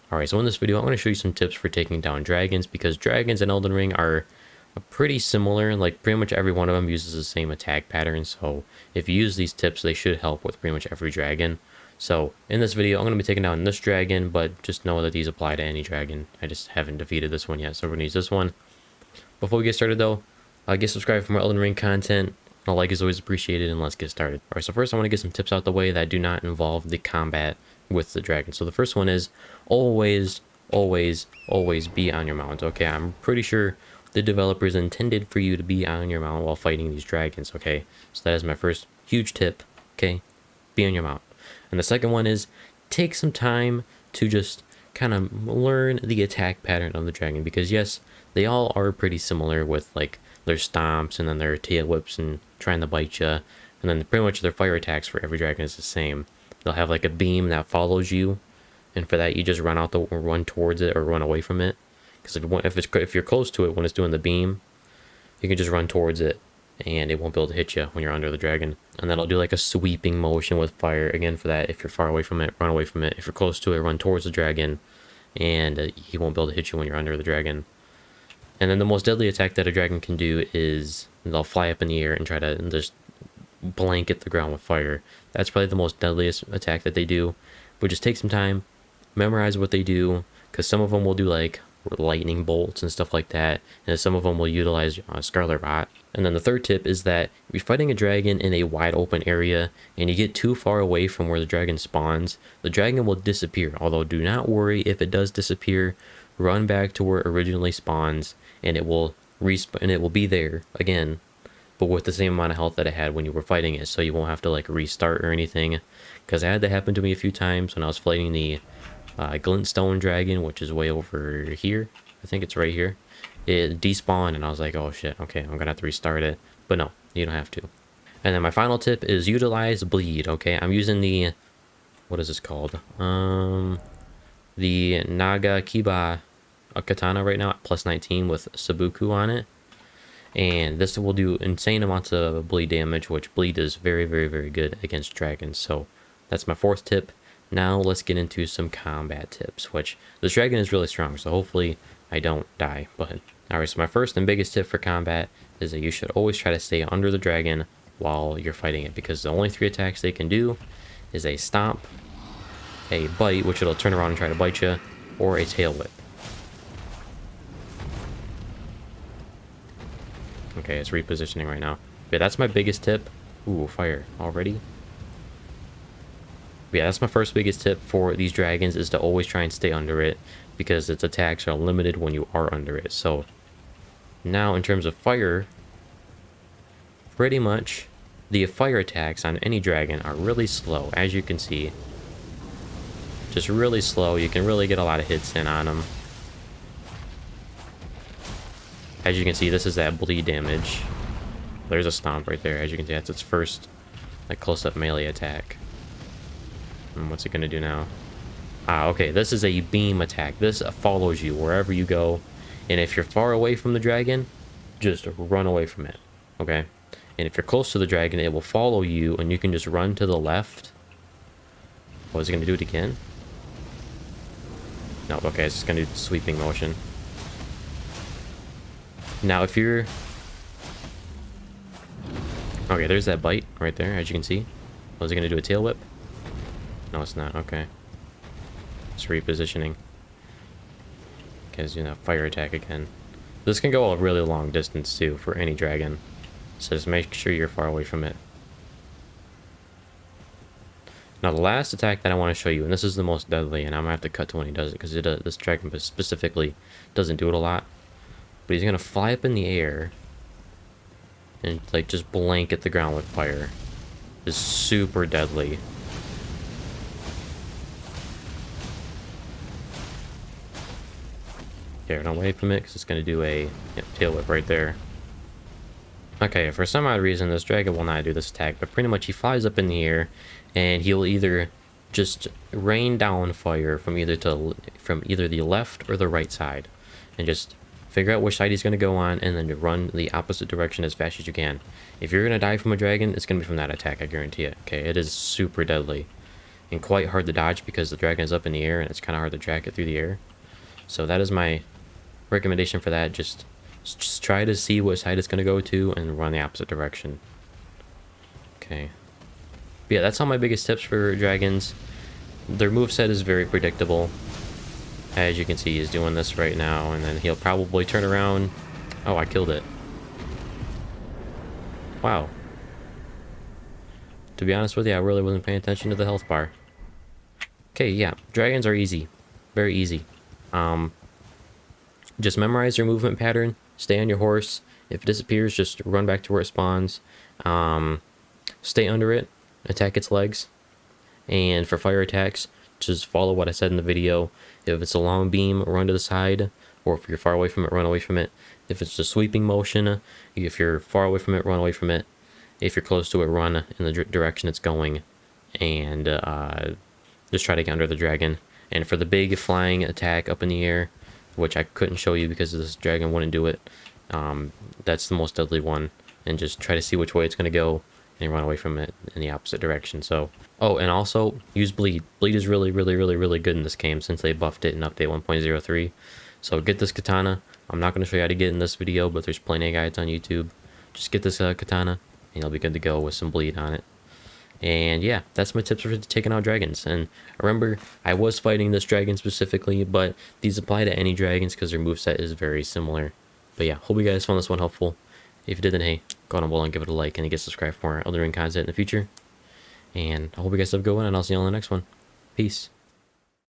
Alright, so in this video, I'm going to show you some tips for taking down dragons, because dragons in Elden Ring are pretty similar. Like, pretty much every one of them uses the same attack pattern, so if you use these tips, they should help with pretty much every dragon. So, in this video, I'm going to be taking down this dragon, but just know that these apply to any dragon. I just haven't defeated this one yet, so we're going to use this one. Before we get started, though, get subscribed for more Elden Ring content. A like is always appreciated, and let's get started. Alright, so first I want to get some tips out the way that do not involve the combat with the dragon. So the first one is always be on your mount. Okay, I'm pretty sure the developers intended for you to be on your mount while fighting these dragons. Okay, so that is my first huge tip. Okay, be on your mount. And the second one is take some time to just kind of learn the attack pattern of the dragon, because yes, they all are pretty similar with like their stomps and then their tail whips and trying to bite you, and then pretty much their fire attacks for every dragon is the same. They'll have like a beam that follows you, and for that you just run towards it or run away from it. Because if you're close to it when it's doing the beam, you can just run towards it, and it won't be able to hit you when you're under the dragon. And that'll do like a sweeping motion with fire. Again, for that, if you're far away from it, run away from it. If you're close to it, run towards the dragon, and he won't be able to hit you when you're under the dragon. And then the most deadly attack that a dragon can do is they'll fly up in the air and try to just blanket the ground with fire. That's probably the most deadliest attack that they do. But just take some time, memorize what they do, because some of them will do like lightning bolts and stuff like that, and some of them will utilize Scarlet Rot. And then the third tip is that if you're fighting a dragon in a wide open area and you get too far away from where the dragon spawns, the dragon will disappear. Although do not worry if it does disappear. Run back to where it originally spawns, and it will respawn, and it will be there again, but with the same amount of health that it had when you were fighting it, so you won't have to like restart or anything. Because I had that happen to me a few times when I was fighting the Glintstone dragon, which is way over here. I think it's right here. It despawned, and I was like, oh shit, okay, I'm gonna have to restart it. But no, you don't have to. And then my final tip is utilize bleed. Okay, I'm using the, what is this called? The Naga Kiba katana right now at plus 19 with Sabuku on it. And this will do insane amounts of bleed damage, which bleed is very good against dragons. So that's my fourth tip. Now let's get into some combat tips, which this dragon is really strong, so hopefully I don't die. But alright, so my first and biggest tip for combat is that you should always try to stay under the dragon while you're fighting it, because the only 3 attacks they can do is a stomp, a bite, which it'll turn around and try to bite you, or a tail whip. Okay, it's repositioning right now. Yeah, that's my biggest tip. Ooh, fire already. But yeah, that's my first biggest tip for these dragons, is to always try and stay under it, because its attacks are limited when you are under it. So now in terms of fire, pretty much the fire attacks on any dragon are really slow, as you can see. Just really slow. You can really get a lot of hits in on them. As you can see, this is that bleed damage. There's a stomp right there. As you can see, that's its first like close-up melee attack. And what's it gonna do now? Ah, okay, this is a beam attack. This follows you wherever you go, and if you're far away from the dragon, just run away from it. Okay, and if you're close to the dragon, it will follow you, and you can just run to the left. Oh, is it gonna do it again? No, okay, it's just gonna do the sweeping motion. Now, if you're... Okay, there's that bite right there, as you can see. Was it gonna do a tail whip? No, it's not. Okay. It's repositioning. Because, you know, fire attack again. This can go a really long distance, too, for any dragon. So just make sure you're far away from it. Now, the last attack that I want to show you, and this is the most deadly, and I'm going to have to cut to when he does it, because this dragon specifically doesn't do it a lot. But he's going to fly up in the air and, like, just blanket the ground with fire. It's super deadly. Okay, run away from it, because it's going to do a tail whip right there. Okay, for some odd reason, this dragon will not do this attack, but pretty much he flies up in the air, and he'll either just rain down fire from either the left or the right side, and just figure out which side he's going to go on, and then run the opposite direction as fast as you can. If you're going to die from a dragon, it's going to be from that attack, I guarantee it. Okay, it is super deadly. and quite hard to dodge because the dragon is up in the air and it's kind of hard to drag it through the air. So that is my recommendation for that. Just try to see what side it's going to go to and run the opposite direction. Okay. But yeah, that's all my biggest tips for dragons. Their moveset is very predictable. As you can see, he's doing this right now, and then he'll probably turn around. Oh, I killed it. Wow. To be honest with you, I really wasn't paying attention to the health bar. Okay, yeah, dragons are easy. Very easy. Just memorize your movement pattern. Stay on your horse. If it disappears, just run back to where it spawns. Stay under it. Attack its legs. And for fire attacks, just follow what I said in the video. If it's a long beam, run to the side. Or if you're far away from it, run away from it. If it's a sweeping motion, if you're far away from it, run away from it. If you're close to it, run in the direction it's going. And just try to get under the dragon. And for the big flying attack up in the air, which I couldn't show you because this dragon wouldn't do it, that's the most deadly one. And just try to see which way it's going to go and run away from it in the opposite direction. So, oh, and also use bleed. Bleed is really, really, really, really good in this game since they buffed it in update 1.03. So get this katana. I'm not going to show you how to get in this video, but there's plenty of guides on YouTube. Just get this katana and you'll be good to go with some bleed on it. And yeah, that's my tips for taking out dragons. And remember, I was fighting this dragon specifically, but these apply to any dragons because their moveset is very similar. But yeah, hope you guys found this one helpful. If you did, then hey, go on below and give it a like and get subscribed for more Elden Ring content in the future. And I hope you guys have a good one, and I'll see you on the next one. Peace.